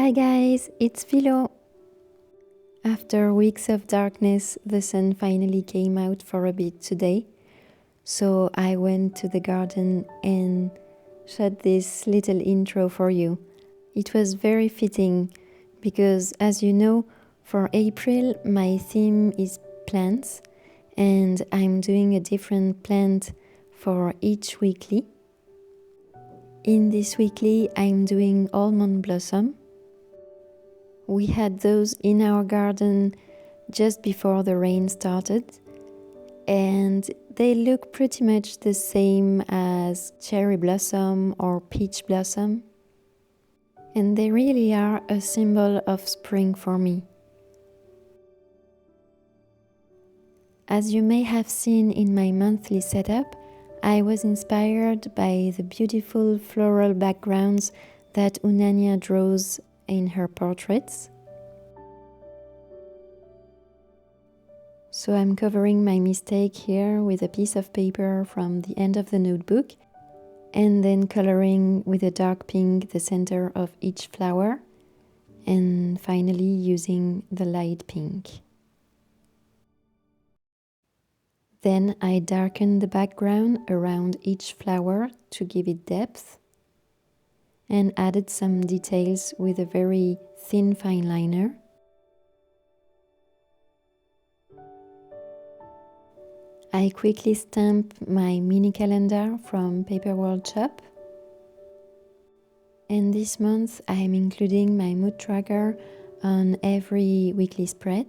Hi guys, it's Philo. After weeks of darkness, the sun finally came out for a bit today. So I went to the garden and shot this little intro for you. It was very fitting because, as you know, for April my theme is plants and I'm doing a different plant for each weekly. In this weekly I'm doing almond blossom. We had those in our garden just before the rain started, and they look pretty much the same as cherry blossom or peach blossom, and they really are a symbol of spring for me. As you may have seen in my monthly setup, I was inspired by the beautiful floral backgrounds that Unania draws in her portraits. So I'm covering my mistake here with a piece of paper from the end of the notebook and then coloring with a dark pink the center of each flower and finally using the light pink. Then I darken the background around each flower to give it depth and added some details with a very thin fine liner. I quickly stamp my mini calendar from Paper World Shop. And this month I am including my mood tracker on every weekly spread.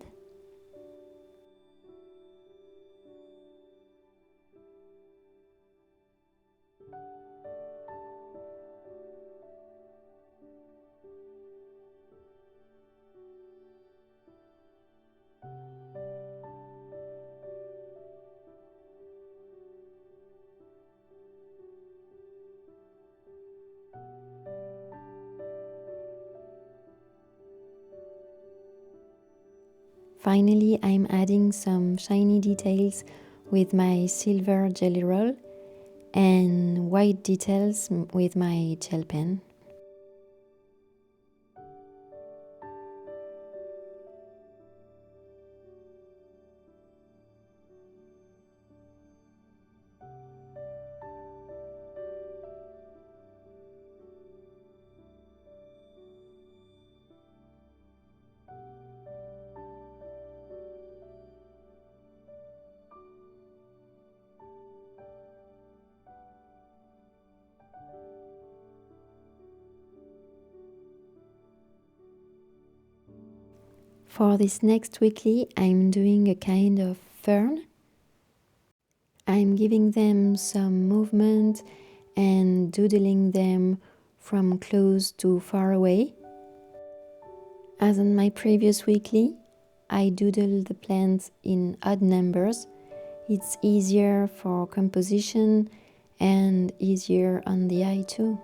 Finally, I'm adding some shiny details with my silver jelly roll and white details with my gel pen. For this next weekly, I'm doing a kind of fern. I'm giving them some movement and doodling them from close to far away. As on my previous weekly, I doodle the plants in odd numbers. It's easier for composition and easier on the eye too.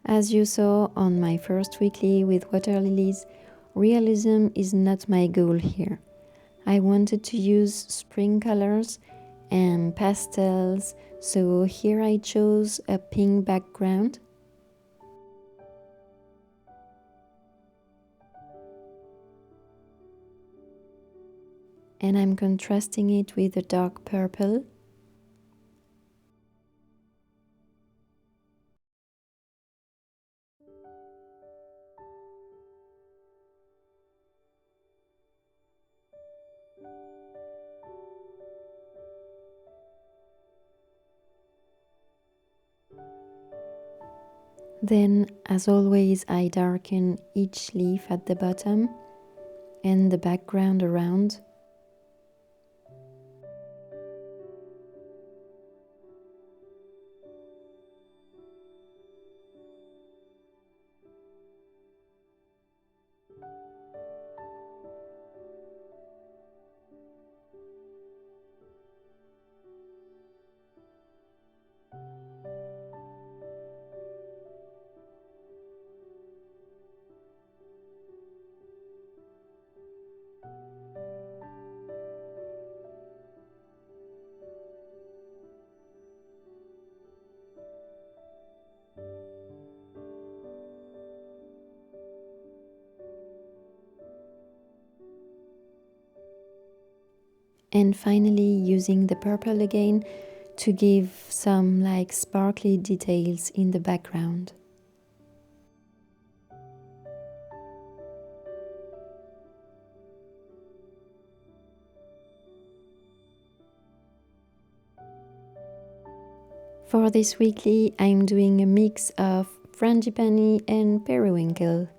As you saw on my first weekly with water lilies, realism is not my goal here. I wanted to use spring colors and pastels, so here I chose a pink background. And I'm contrasting it with a dark purple. Then, as always, I darken each leaf at the bottom and the background around. And finally, using the purple again to give some like sparkly details in the background. For this weekly, I'm doing a mix of Frangipani and periwinkle.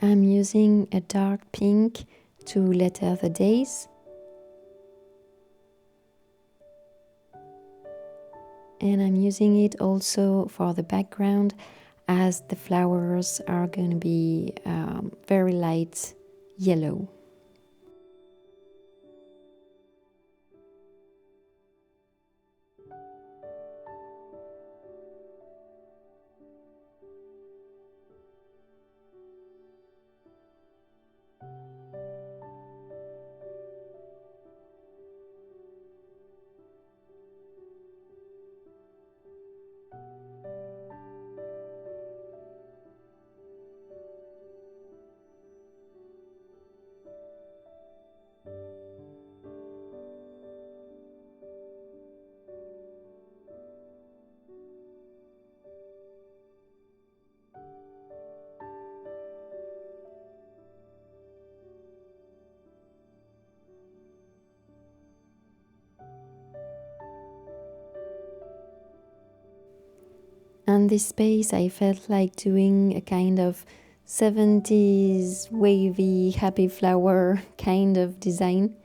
I'm using a dark pink to letter the days. And I'm using it also for the background, as the flowers are going to be very light yellow. On this space, I felt like doing a kind of 70s wavy happy flower kind of design.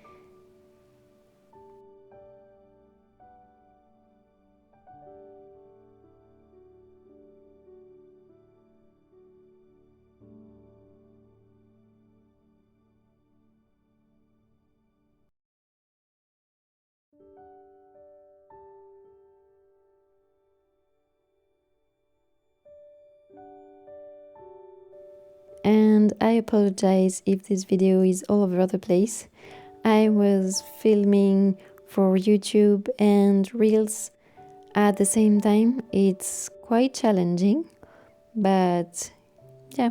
And I apologize if this video is all over the place. I was filming for YouTube and Reels at the same time. It's quite challenging, but yeah,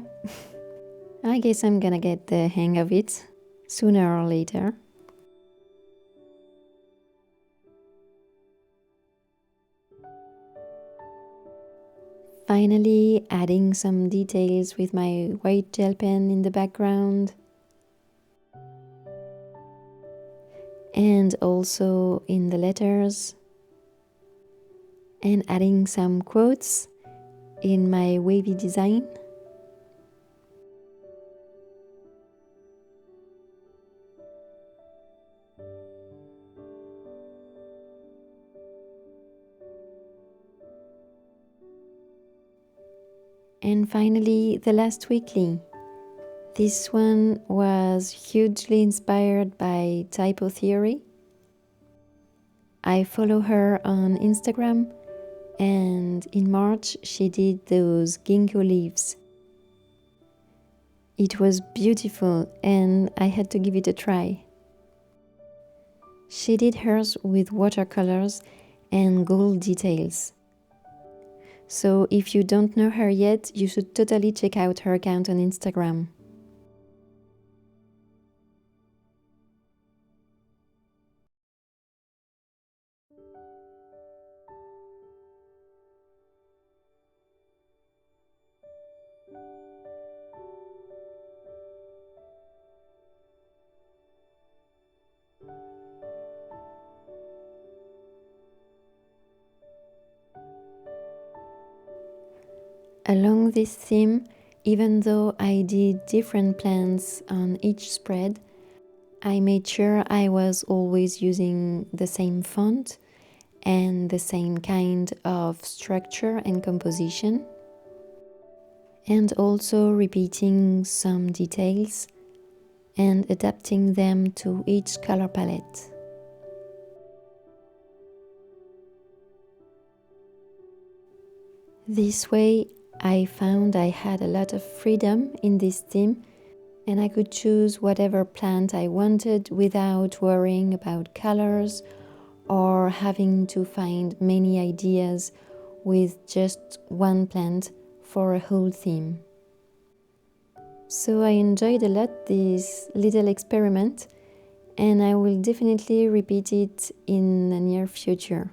I guess I'm gonna get the hang of it sooner or later. Finally, adding some details with my white gel pen in the background. And also in the letters. And adding some quotes in my wavy design. And finally, the last weekly. This one was hugely inspired by typo theory. I follow her on Instagram, and in March she did those ginkgo leaves. It was beautiful and I had to give it a try. She did hers with watercolors and gold details. So if you don't know her yet, you should totally check out her account on Instagram. Along this theme, even though I did different plants on each spread, I made sure I was always using the same font and the same kind of structure and composition, and also repeating some details and adapting them to each color palette. This way, I found I had a lot of freedom in this theme, and I could choose whatever plant I wanted without worrying about colors or having to find many ideas with just one plant for a whole theme. So I enjoyed a lot this little experiment, and I will definitely repeat it in the near future.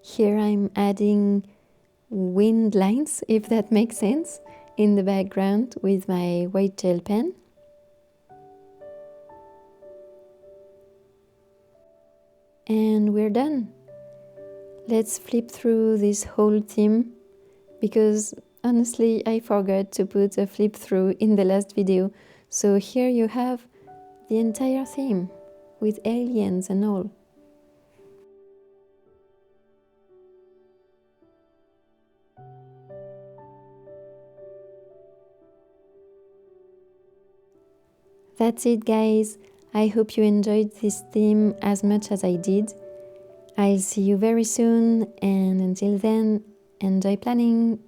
Here I'm adding wind lines, if that makes sense, in the background with my white gel pen. And we're done. Let's flip through this whole theme, because honestly I forgot to put a flip through in the last video. So here you have the entire theme with aliens and all. That's it, guys. I hope you enjoyed this theme as much as I did. I'll see you very soon, and until then, enjoy planning!